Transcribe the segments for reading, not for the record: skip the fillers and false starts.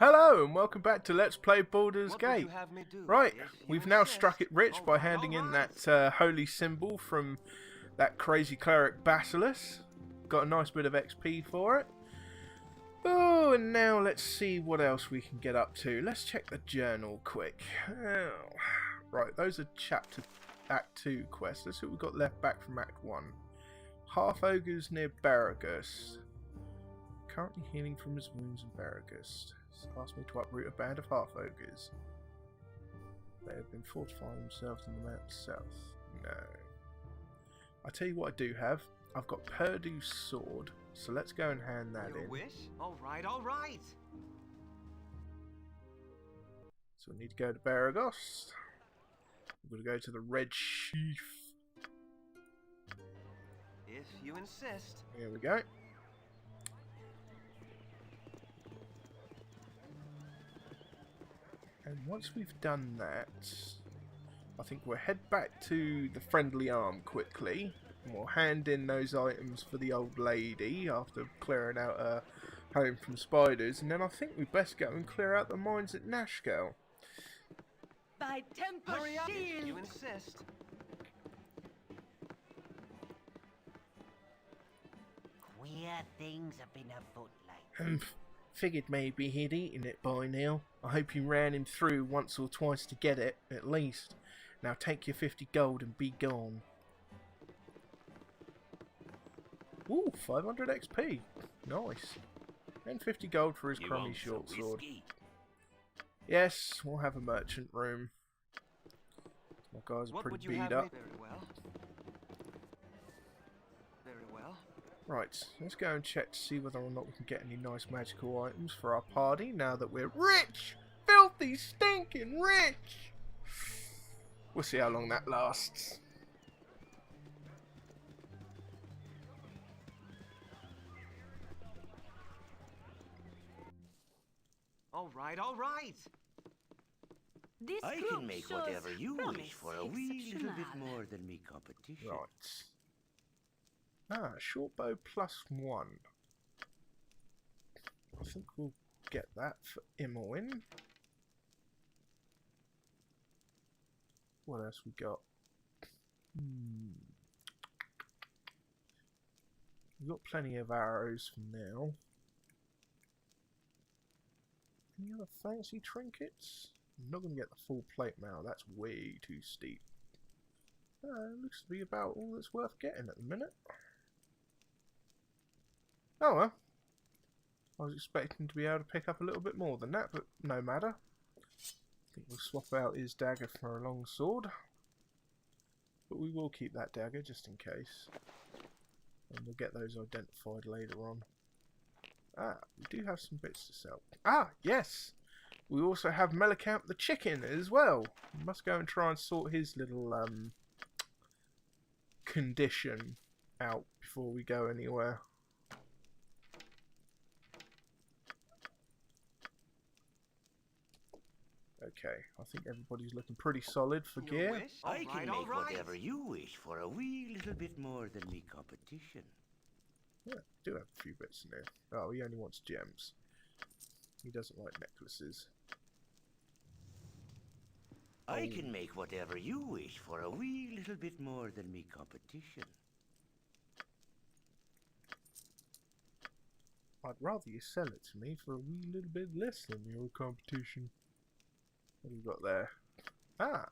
Hello and welcome back to Let's Play Baldur's What would Gate. you have me do? Right, If you we've now insist. struck it rich by handing in that holy symbol from that crazy cleric Basilisk. Got a nice bit of XP for it. Oh, and now let's see what else we can get up to. Let's check the journal quick. Oh, right, those are Act 2 quests. Let's see what we've got left back from Act 1. Half-Ogres near Baragus. Currently healing from his wounds in Baragus. Asked me to uproot a band of half-ogres. They have been fortifying themselves in the mountains south. No. I tell you what I do have. I've got Purdue's sword, so let's go and hand that Your in. wish? All right, all right. So we need to go to Baragos. We're going to go to the Red Sheaf. If you insist. Here we go. And once we've done that, I think we'll head back to the Friendly Arm quickly. And we'll hand in those items for the old lady after clearing out her home from spiders. And then I think we best go and clear out the mines at Nashkel. By temper Hurry up. If shield! you insist. Queer things have been afoot lately. Figured maybe he'd eaten it by now. I hope you ran him through once or twice to get it, at least. Now take your 50 gold and be gone. Ooh, 500 XP. Nice. And 50 gold for his crummy short sword. Yes, we'll have a merchant room. My guys are What would pretty you beat have up. me? Very well. Very well. Right, let's go and check to see whether or not we can get any nice magical items for our party now that we're rich! Filthy, stinking rich! We'll see how long that lasts. All right, all right. This I group can make shows whatever you promise wish for a wee little bit exceptional. more than me competition. Right. Ah, short bow +1. I think we'll get that for Imoen. What else we got? We've got plenty of arrows for now. Any other fancy trinkets? I'm not going to get the full plate mail. That's way too steep. Looks to be about all that's worth getting at the minute. Oh well. I was expecting to be able to pick up a little bit more than that, but no matter. I think we'll swap out his dagger for a long sword. But we will keep that dagger just in case. And we'll get those identified later on. Ah, we do have some bits to sell. Ah, yes! We also have Melicamp the chicken as well. We must go and try and sort his little condition out before we go anywhere. Okay, I think everybody's looking pretty solid for Your gear. wish? All I right, can all make right. whatever you wish for a wee little bit more than me competition. Yeah, do have a few bits in there. Oh, he only wants gems. He doesn't like necklaces. I can make whatever you wish for a wee little bit more than me competition. I'd rather you sell it to me for a wee little bit less than your competition. What have you got there? Ah!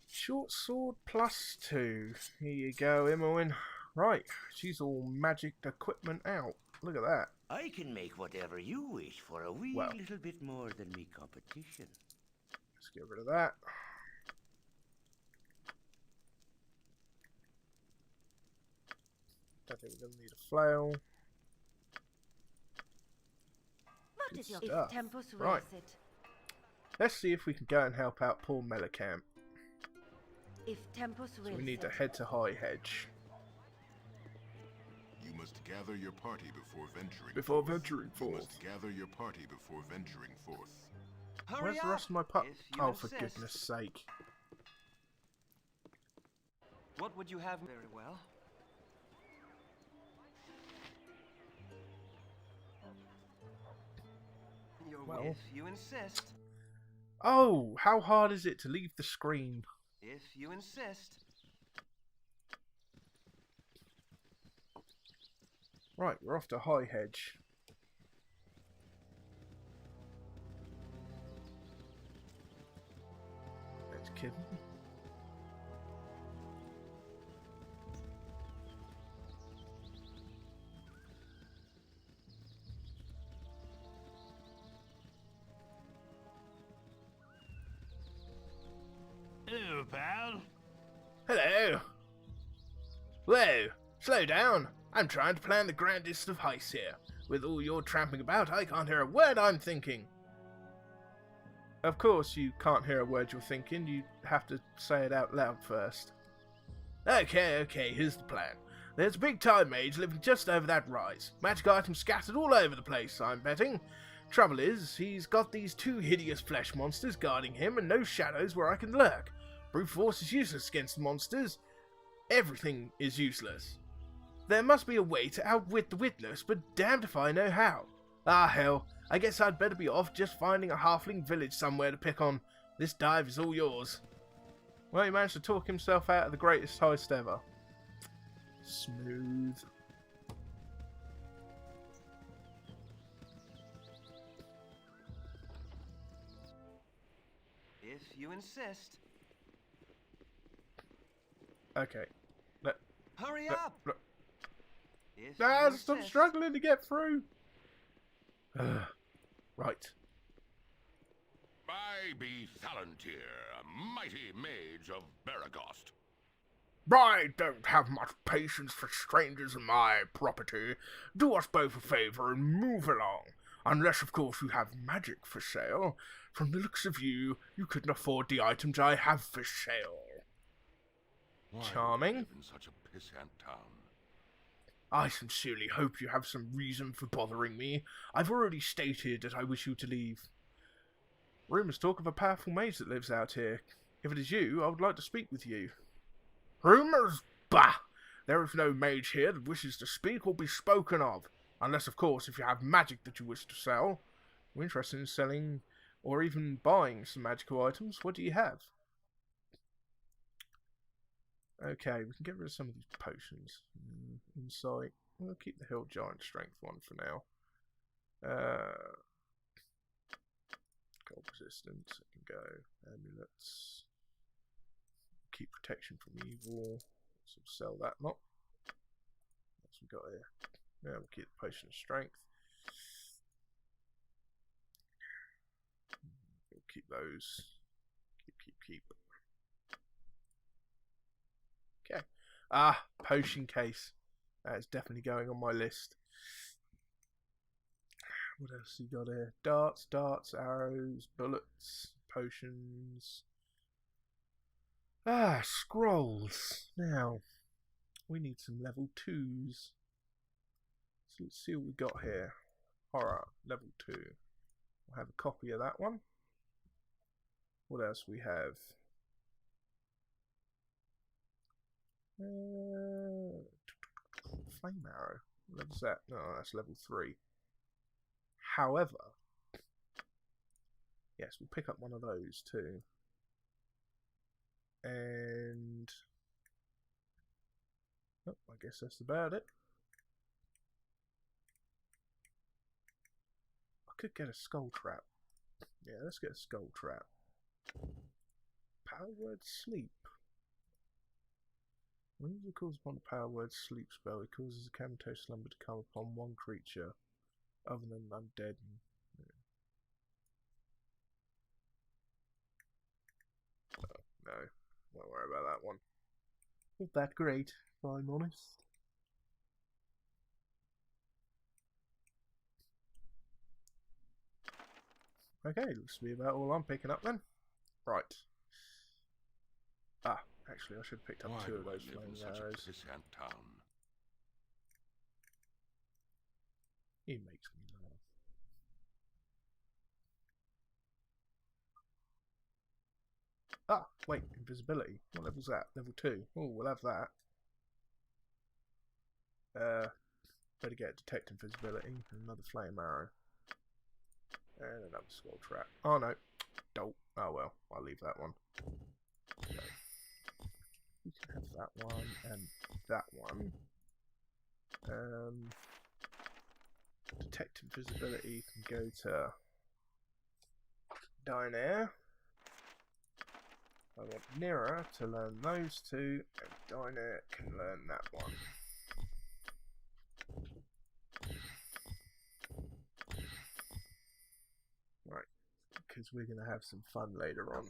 Short sword +2. Here you go, Imoen. Right, she's all magicked equipment out. Look at that. I can make whatever you wish for a wee Well. little bit more than me competition. Let's get rid of that. Don't think we're going to need a flail. What Good is your stuff. if Tempus Right. wills it? Let's see if we can go and help out poor Melicamp. If Tempus So wills we need to it. head to High Hedge. You must gather your party before venturing Before forth. venturing You forth. must gather your party before venturing forth. Hurry Where's up. the rest of my pup? If you Oh, for insist. goodness sake. What would you have? Very well. Well. If you insist. Oh, how hard is it to leave the screen? If you insist. Right, we're off to High Hedge. That's kidding. Hello, pal. Hello. Whoa, slow down. I'm trying to plan the grandest of heists here. With all your tramping about, I can't hear a word I'm thinking. Of course you can't hear a word you're thinking. You have to say it out loud first. Okay, here's the plan. There's a big time mage living just over that rise. Magic items scattered all over the place, I'm betting. Trouble is, he's got these two hideous flesh monsters guarding him and no shadows where I can lurk. Brute force is useless against the monsters. Everything is useless. There must be a way to outwit the witless, but damned if I know how. Ah, hell. I guess I'd better be off just finding a halfling village somewhere to pick on. This dive is all yours. Well, he managed to talk himself out of the greatest heist ever. Smooth. If you insist. Okay. Hurry up! If Ah, you stop insist. struggling to get through. Right. I be Thalantir, a mighty mage of Baragost. I don't have much patience for strangers in my property. Do us both a favour and move along. Unless, of course, you have magic for sale. From the looks of you, you couldn't afford the items I have for sale. Why Charming. live in such a pissant town? I sincerely hope you have some reason for bothering me. I've already stated that I wish you to leave. Rumours talk of a powerful mage that lives out here. If it is you, I would like to speak with you. Rumours? Bah! There is no mage here that wishes to speak or be spoken of. Unless, of course, if you have magic that you wish to sell. We're interested in selling or even buying some magical items. What do you have? Okay, we can get rid of some of these potions. Insight. We'll keep the Hill Giant Strength one for now. Cold resistance. It can go. Amulets. Keep protection from evil. So we'll sell that lot. What's we got here? Yeah, we'll keep the potion of strength. We'll keep those. Keep. Okay. Ah, potion case. That is definitely going on my list. What else you got here? Darts, arrows, bullets, potions. Ah, scrolls. Now, we need some level 2s. So let's see what we got here. Horror, level 2. We'll have a copy of that one. What else we have? Flame arrow. What level's that? No, that's level 3. However, yes, we'll pick up one of those too. And oh, I guess that's about it. I could get a skull trap. Yeah, let's get a skull trap. Power word sleep. When it calls upon the power word sleep spell, it causes a comatose slumber to come upon one creature other than undead. Oh, no, won't worry about that one. Not that great, if I'm honest. Okay, looks to be about all I'm picking up then. Right. Ah, actually I should have picked up Why 2 of do I those live in flaming such a arrows. pissant town? He makes me laugh. Ah, wait, invisibility. What level's that? Level 2. Oh, we'll have that. Better get detect invisibility. Another flame arrow. And another skull trap. Oh no. Don't. Oh well, I'll leave that one. So, we can have that one and that one. Detect invisibility can go to Dynair. I want Nira to learn those two, and Dynair can learn that one. Right, because we're going to have some fun later on.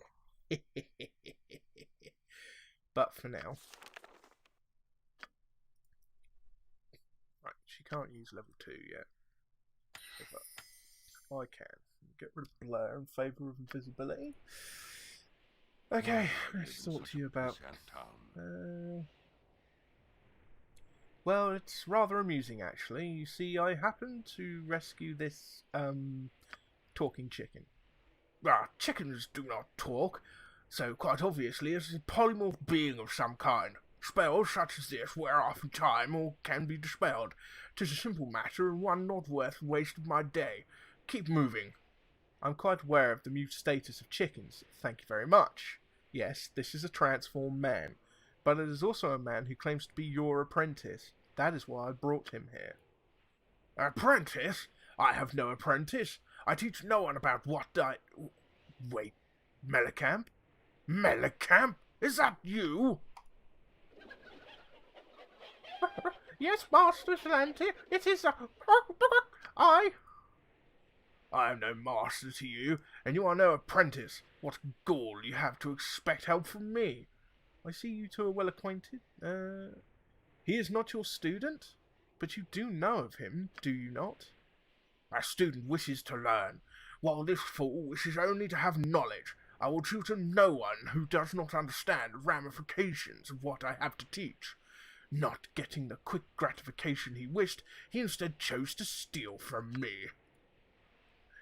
But for now... Right, she can't use level 2 yet. But I can. Get rid of blur in favour of invisibility. Okay, let's talk to you about... well, it's rather amusing actually. You see, I happened to rescue this, talking chicken. Chickens do not talk, so quite obviously it's a polymorph being of some kind. Spells such as this wear off in time or can be dispelled. 'Tis a simple matter and one not worth the waste of my day. Keep moving. I'm quite aware of the mute status of chickens. Thank you very much. Yes, this is a transformed man, but it is also a man who claims to be your apprentice. That is why I brought him here. Apprentice? I have no apprentice. I teach no one about what I... Wait, Melicamp? Melicamp? Is that you? Yes, Master Salanti, it is I am no master to you, and you are no apprentice. What gall you have to expect help from me? I see you two are well acquainted. He is not your student? But you do know of him, do you not? A student wishes to learn, while this fool wishes only to have knowledge. I will tutor no one who does not understand the ramifications of what I have to teach. Not getting the quick gratification he wished, he instead chose to steal from me.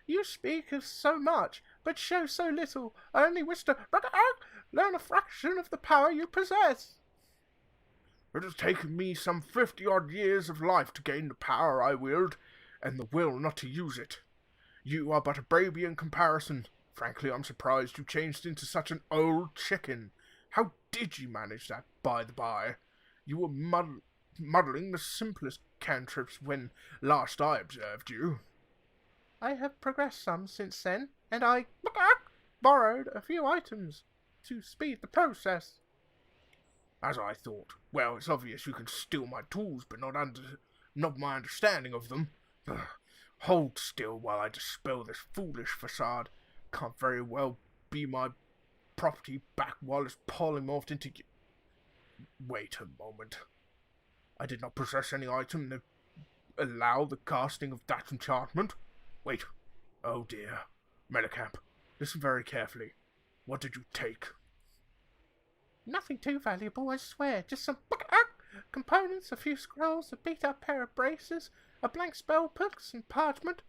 You speak of so much, but show so little. I only wish to learn a fraction of the power you possess. It has taken me some 50-odd years of life to gain the power I wield, and the will not to use it. You are but a baby in comparison. Frankly, I'm surprised you changed into such an old chicken. How did you manage that, by the by? You were muddling the simplest cantrips when last I observed you. I have progressed some since then, and I borrowed a few items to speed the process. As I thought. Well, it's obvious you can steal my tools, but not my understanding of them. Hold still while I dispel this foolish facade. Can't very well be my property back while it's polymorphed into you. Wait a moment. I did not possess any item that allow the casting of that enchantment. Wait. Oh dear. Melicamp, listen very carefully. What did you take? Nothing too valuable, I swear. Just some components, a few scrolls, a beat-up pair of braces, a blank spell book, some parchment.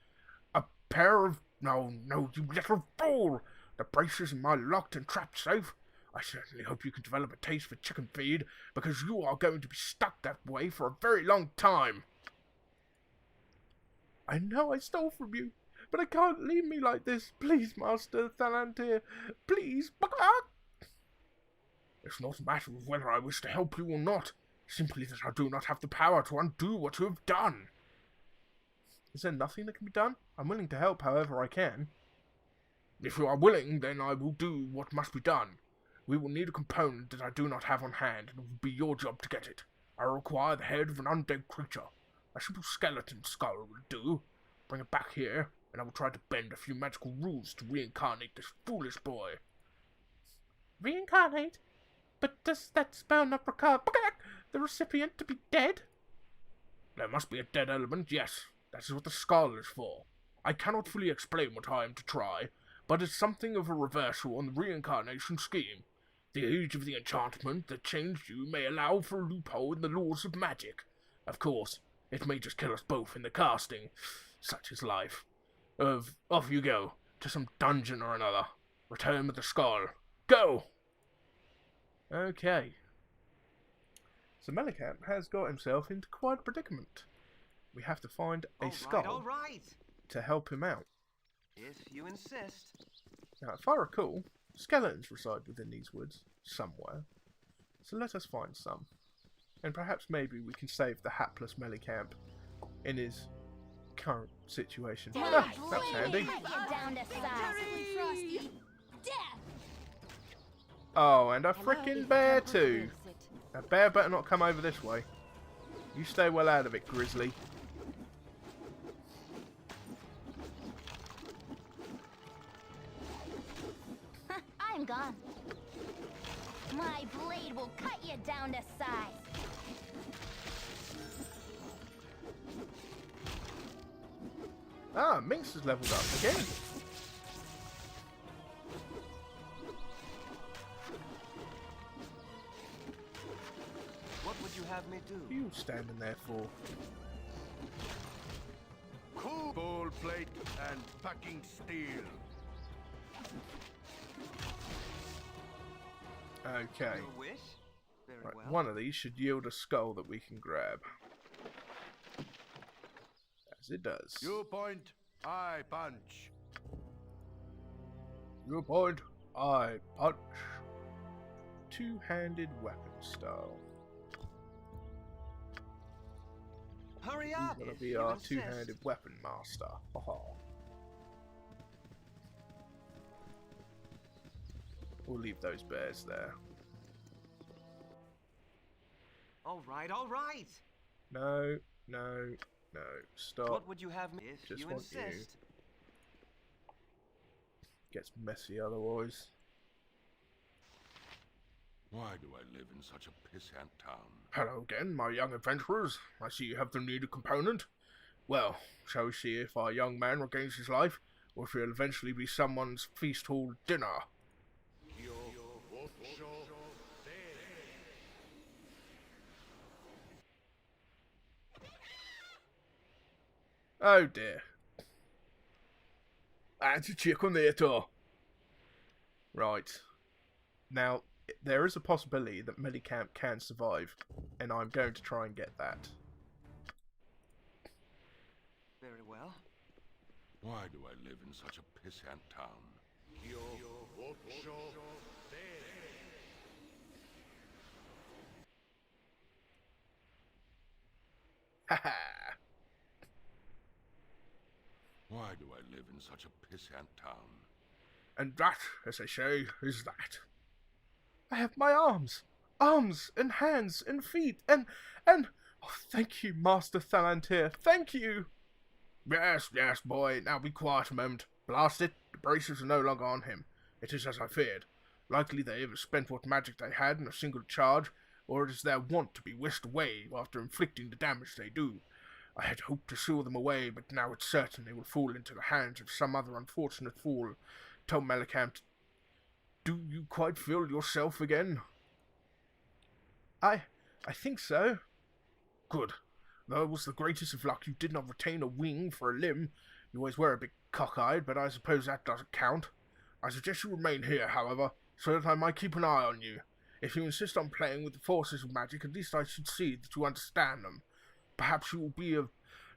A pair of... No, you little fool! The braces in my locked and trapped safe. I certainly hope you can develop a taste for chicken feed, because you are going to be stuck that way for a very long time. I know I stole from you, but I can't leave me like this. Please, Master Thalantir, please. It's not a matter of whether I wish to help you or not, simply that I do not have the power to undo what you have done. Is there nothing that can be done? I'm willing to help however I can. If you are willing, then I will do what must be done. We will need a component that I do not have on hand, and it will be your job to get it. I require the head of an undead creature. A simple skeleton skull will do. Bring it back here, and I will try to bend a few magical rules to reincarnate this foolish boy. Reincarnate? But does that spell not require the recipient to be dead? There must be a dead element, yes. That is what the skull is for. I cannot fully explain what I am to try, but it's something of a reversal on the reincarnation scheme. The age of the enchantment that changed you may allow for a loophole in the laws of magic. Of course, it may just kill us both in the casting. Such is life. Off you go, to some dungeon or another. Return with the skull. Go! Okay. So Melicamp has got himself into quite a predicament. We have to find a skull all right. to help him out. If you insist. Now, if I recall, skeletons reside within these woods somewhere. So let us find some. And perhaps maybe we can save the hapless Melicamp in his current situation. Ah, that's handy. Oh, and a frickin' bear too. That bear better not come over this way. You stay well out of it, Grizzly. I'm gone. My blade will cut you down to size. Ah, Minx has leveled up again. What would you have me do? What are you standing there for? Cool bowl plate and packing steel. Okay. Your wish? Very Right, well. one of these should yield a skull that we can grab. As it does. You point, I punch. You point, I punch. Two-handed weapon style. Hurry He's up! gonna If be you our insist. two-handed weapon master. Haha. We'll leave those bears there. All right, all right. No, no, no. Stop. What would you have me? If Just you want you. insist. Gets messy otherwise. Why do I live in such a pissant town? Hello again, my young adventurers. I see you have the needed component. Well, shall we see if our young man regains his life, or if he'll eventually be someone's feast hall dinner? Oh dear. That's a chicken there, too. Right. Now, there is a possibility that Melicamp can survive, and I'm going to try and get that. Very well. Why do I live in such a pissant town? Haha. Why do I live in such a pissant town? And that, as they say, is that. I have my arms! Arms and hands and feet and... Oh, thank you, Master Thalantir. Thank you! Yes, yes, boy. Now be quiet a moment. Blast it. The braces are no longer on him. It is as I feared. Likely they have spent what magic they had in a single charge, or it is their wont to be whisked away after inflicting the damage they do. I had hoped to seal them away, but now it's certain they will fall into the hands of some other unfortunate fool. Tell Melicamp, do you quite feel yourself again? I think so. Good. Though it was the greatest of luck you did not retain a wing for a limb. You always were a bit cockeyed, but I suppose that doesn't count. I suggest you remain here, however, so that I might keep an eye on you. If you insist on playing with the forces of magic, at least I should see that you understand them. Perhaps you will be a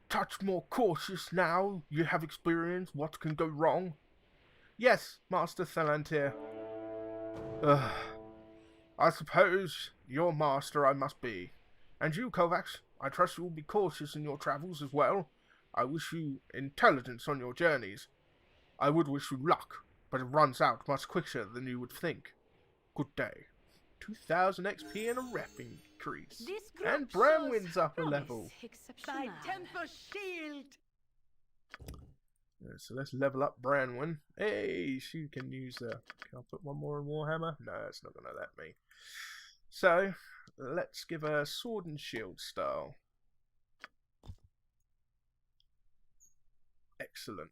touch more cautious now you have experienced what can go wrong. Yes, Master Thalantir. I suppose your master I must be. And you, Kovacs, I trust you will be cautious in your travels as well. I wish you intelligence on your journeys. I would wish you luck, but it runs out much quicker than you would think. Good day. 2000 XP and a rep increase. This group And Bram shows wins up a promise. level. By temper shield. Yeah, so let's level up Branwyn. Hey, she can use can I put one more in Warhammer? No, it's not going to let me. So, let's give her sword and shield style. Excellent.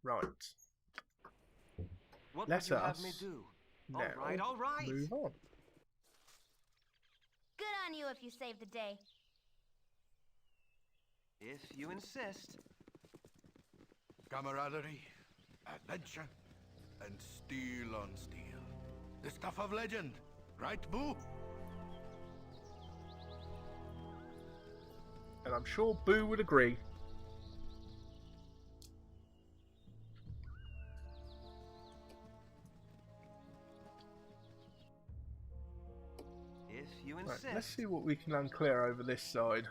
Right. What Let would you have me us do? now All right. move on. Good on you if you save the day. If you insist. Camaraderie, adventure, and steel on steel. The stuff of legend, right, Boo? And I'm sure Boo would agree. you Right, insist. let's see what we can unclear over this side.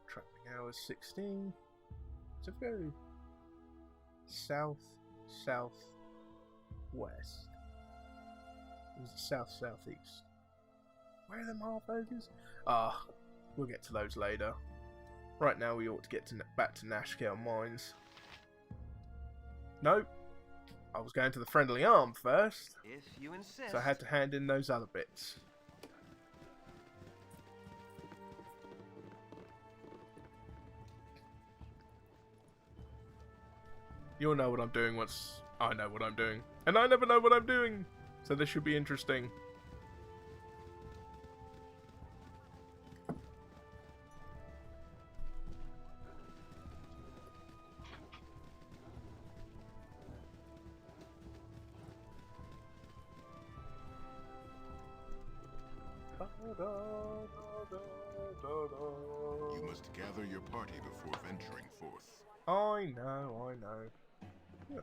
Trapping hours 16. It's a very south-southwest. It was south-southeast. Where are them half-ogres? Ah, we'll get to those later. Right now we ought to get back to Nashkel Mines. Nope. I was going to the Friendly Arm first, If you insist. so I had to hand in those other bits. You'll know what I'm doing once I know what I'm doing. And I never know what I'm doing! So this should be interesting. You must gather your party before venturing forth. I know. Yeah.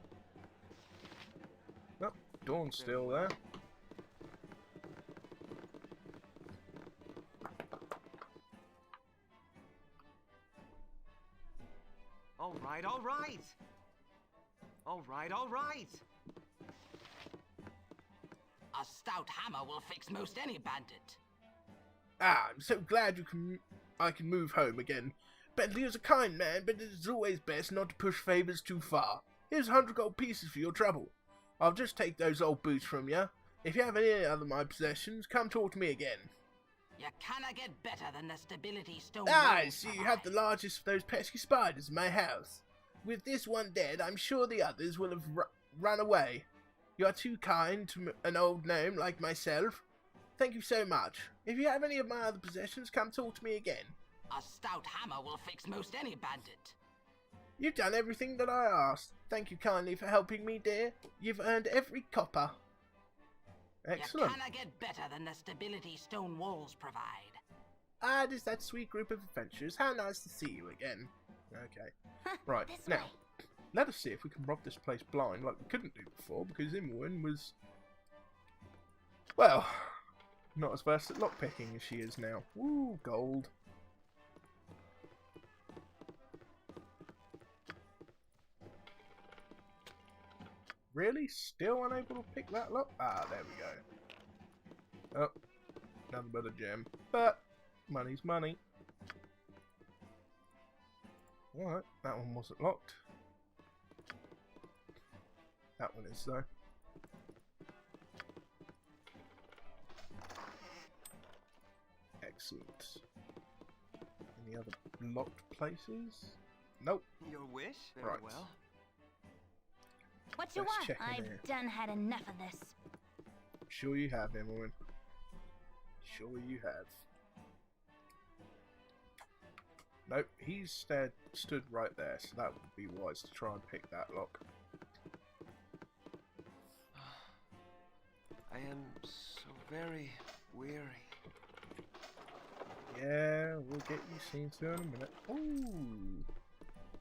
Oh, Dawn's still there. All right. A stout hammer will fix most any bandit. Ah, I'm so glad I can move home again. Bentley is a kind man, but it is always best not to push favours too far. Here's 100 gold pieces for your trouble. I'll just take those old boots from you. If you have any other of my possessions, come talk to me again. You cannot get better than the stability stone. Ah, I walls see you have the provide. largest of those pesky spiders in my house. With this one dead, I'm sure the others will have run away. You are too kind to an old gnome like myself. Thank you so much. If you have any of my other possessions, come talk to me again. A stout hammer will fix most any bandit. You've done everything that I asked. Thank you kindly for helping me, dear. You've earned every copper. Excellent. You cannot get better than the stability stone walls provide. Ah, it is that sweet group of adventurers. How nice to see you again. Okay. Right, This now, way. let us see if we can rob this place blind like we couldn't do before, because Imwin was, well, not as versed at lockpicking as she is now. Ooh, gold. Really? Still unable to pick that lock? Ah, there we go. Oh, nothing but a gem. But, money's money. Alright, that one wasn't locked. That one is though. Excellent. Any other locked places? Nope. Your wish? Very Right. well. What you Let's want? check in I've here. done had enough of this. Sure you have, Emmeline. Sure you have. Nope, he's stood right there, so that would be wise to try and pick that lock. I am so very weary. Yeah, we'll get you seen to in a minute. Ooh,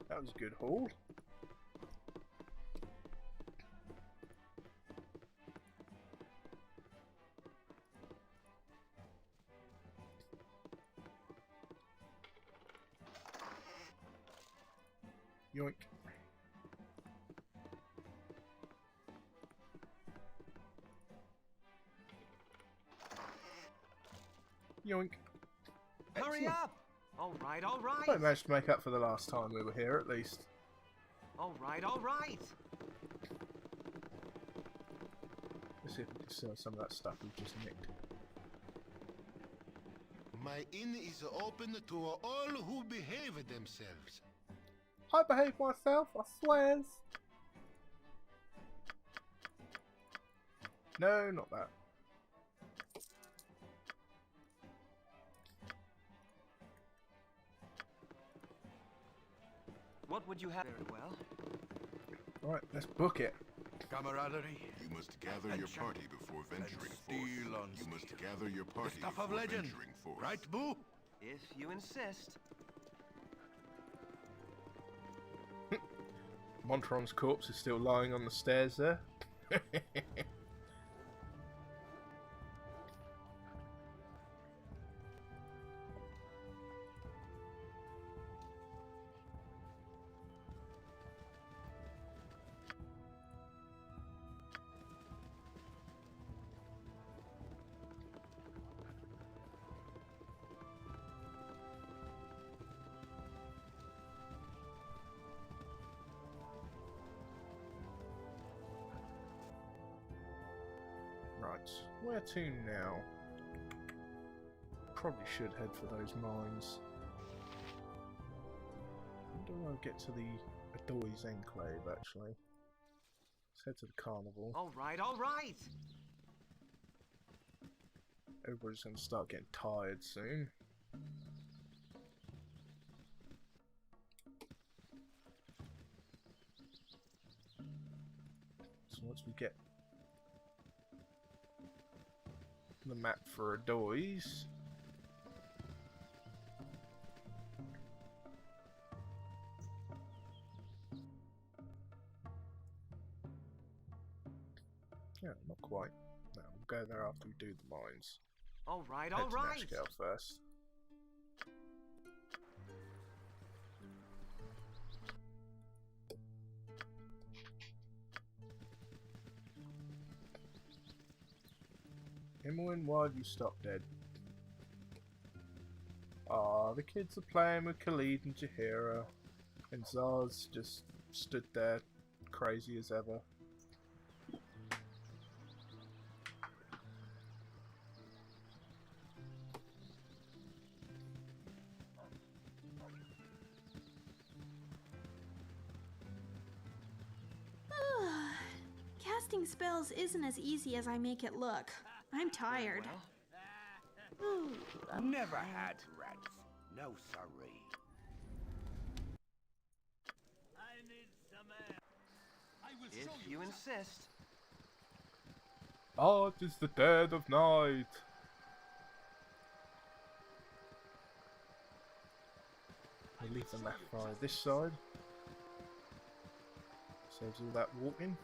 that was a good haul. Yoink. Yoink. Hurry Excellent. up! All right. I managed to make up for the last time we were here, at least. All right. Let's see if we can sell some of that stuff we've just nicked. My inn is open to all who behave themselves. I behave myself, I swears. No, not that. would you have? Very well. Alright, let's book it. Camaraderie. You must gather your Adventure. party before venturing Steel forth. on You must steel. gather your The party stuff of before legend. venturing forth. Right, Boo? If you insist. Montron's corpse is still lying on the stairs there. Right, where to now? Probably should head for those mines. When do I get to the Adoy's Enclave, actually? Let's head to the carnival. All right, all right. Everybody's going to start getting tired soon. So once we get the map for Adoy's, yeah, not quite. No, we'll go there after we do the mines. All right, Head all to right. Nashkel first. Himmelwyn, why have you stopped dead? Ah, the kids are playing with Khalid and Jahira, and Zaz just stood there, crazy as ever. Casting spells isn't as easy as I make it look. I'm tired. Well, Never had rats. No, sorry. if you insist. Ah, it is the dead of night. We leave the map by this side. Saves all that walking.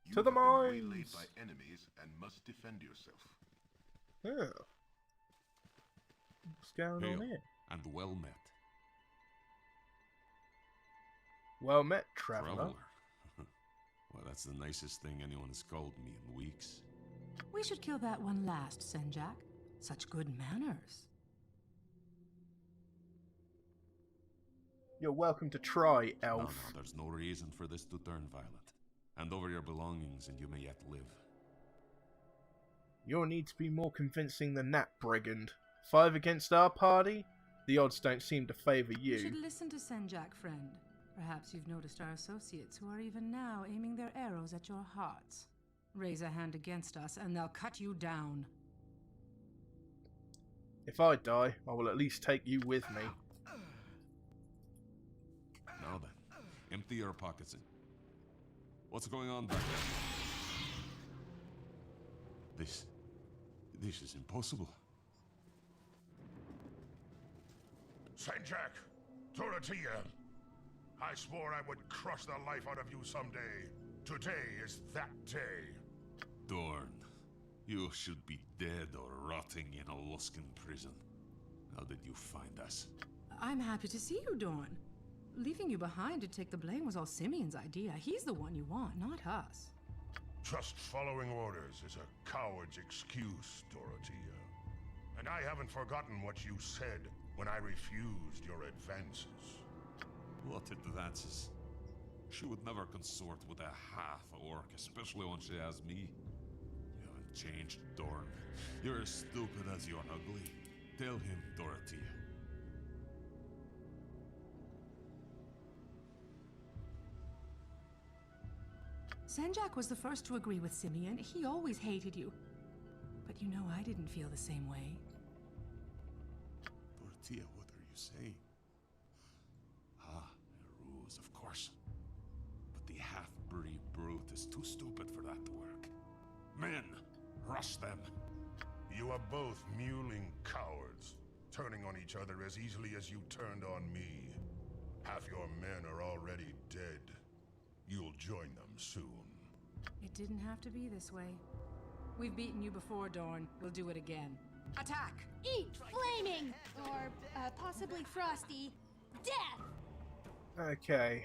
You To the have been waylaid mines! by enemies and must defend yourself. Yeah. What's going on Hail, here? and well met. Well met, traveller. Traveler. Well, that's the nicest thing anyone has called me in weeks. We should kill that one last, Senjak. Such good manners. You're welcome to try, No, elf. no, there's no reason for this to turn violent. Hand over your belongings and you may yet live. You'll need to be more convincing than that, brigand. 5 against our party? The odds don't seem to favour You you. should listen to Senjak, friend. Perhaps you've noticed our associates who are even now aiming their arrows at your hearts. Raise a hand against us and they'll cut you down. If I die, I will at least take you with me. Now then, empty your pockets and... What's going on back there? This is impossible. Senjak, Dorothea, I swore I would crush the life out of you someday. Today is that day. Dorn, you should be dead or rotting in a Luskan prison. How did you find us? I'm happy to see you, Dorn. Leaving you behind to take the blame was all Simeon's idea. He's the one you want, not us. Just following orders is a coward's excuse, Dorothea. And I haven't forgotten what you said when I refused your advances. What advances? She would never consort with a half-orc, especially when she has me. You haven't changed, Dorn. You're as stupid as you're ugly. Tell him, Dorothea. Senjak was the first to agree with Simeon. He always hated you. But you know, I didn't feel the same way. Dorothea, what say? Ah, a ruse, of course. But the half-breed brute is too stupid for that to work. Men, rush them. You are both mewling cowards, turning on each other as easily as you turned on me. Half your men are already dead. You'll join them soon. It didn't have to be this way. We've beaten you before, Dorn. We'll do it again. Attack! Eat flaming! Or possibly frosty. Death! Okay.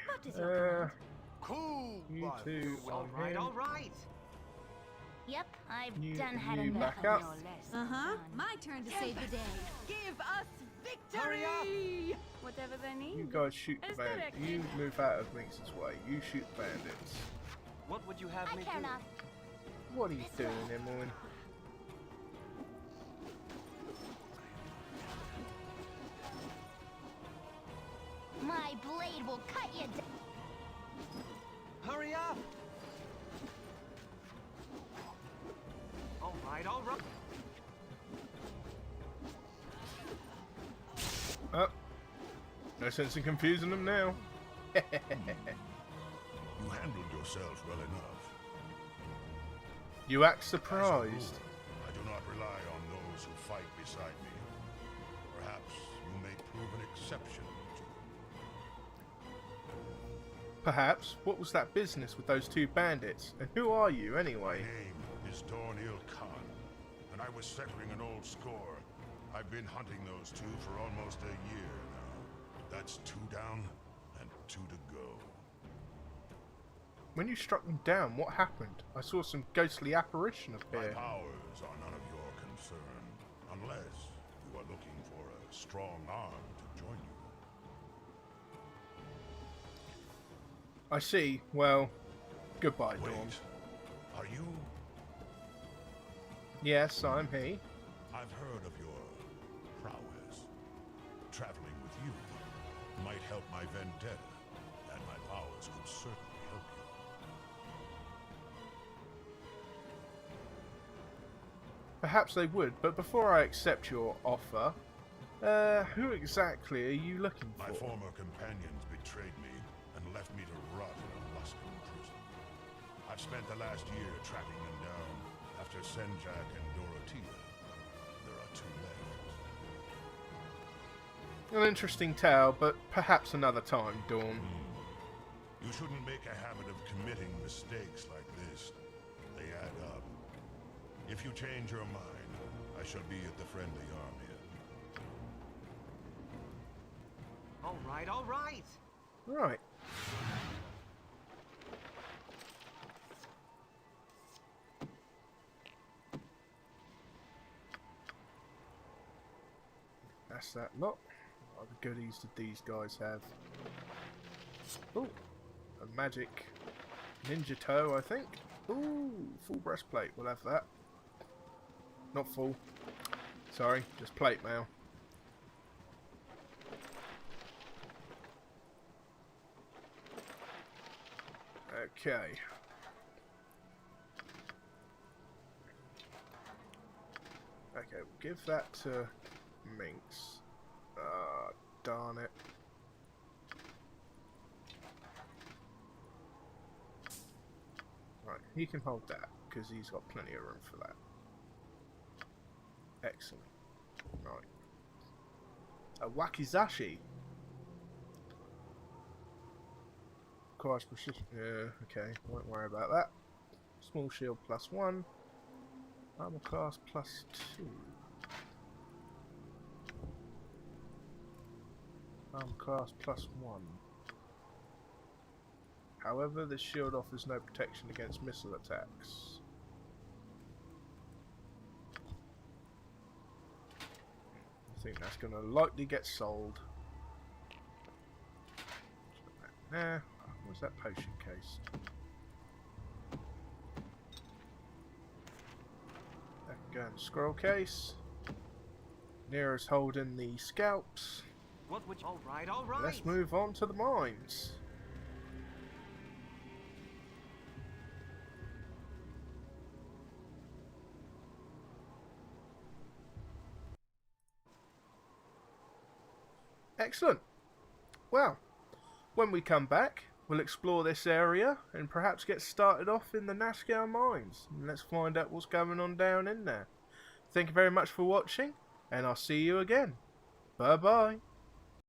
Cool. You two All on right, him. all right. Yep, I've You- done had you enough back of up. your lesson. Uh-huh. My turn to save the day. Give us Hurry up. victory! Whatever they need. You guys shoot the As bandits. directed. You move out of Minx's way. You shoot the bandits. What would you have I me care do? not. What are you doing, Emmeline? My blade will cut you down. Hurry up. All right, all right. Oh. No sense in confusing them now. You handled yourself well enough. You act As a surprised. rule, I do not rely on those who fight beside me. Perhaps you may prove an exception to Perhaps. What was that business with those two bandits? And who are you, My anyway? name is Dornil Khan, and I was settling an old score. I've been hunting those two for almost a year now. That's 2 down and 2 to go. When you struck them down, what happened? I saw some ghostly apparition My appear. powers are none of your concern, unless you are looking for a strong arm to join you. I see. Well, goodbye, Wait, Dawn. are you? Yes, I'm he. I've heard of your prowess. Traveling with you might help my vendetta, and my powers could certainly help you. Perhaps they would, but before I accept your offer, who exactly are you looking My for? former companions betrayed me and left me to rot in a Luskan prison. I've spent the last year tracking them down. After Senjak and Dorothea, there are 2 left. An interesting tale, but perhaps another time, Dawn. You shouldn't make a habit of committing mistakes like this. They add up. If you change your mind, I shall be at the friendly army. All right, all right. Right. That's that lot. What other goodies did these guys have? Oh, a magic ninja toe, I think. Ooh, full breastplate. We'll have that. Not full. Sorry, just plate mail. Okay. Okay, we'll give that to Minx. Darn it. Right, he can hold that, because he's got plenty of room for that. Excellent. Right. A wakizashi. Requires precision. Yeah, okay, won't worry about that. Small shield +1. Armor class +2. Armor class +1. However, this shield offers no protection against missile attacks. I think that's going to likely get sold. Nah, what's that potion case? That can go in the scroll case. Nero's holding the scalps. What would you... All right, all right. Let's move on to the mines. Excellent. Well, when we come back, we'll explore this area and perhaps get started off in the Nazgûl mines. And let's find out what's going on down in there. Thank you very much for watching, and I'll see you again. Bye bye.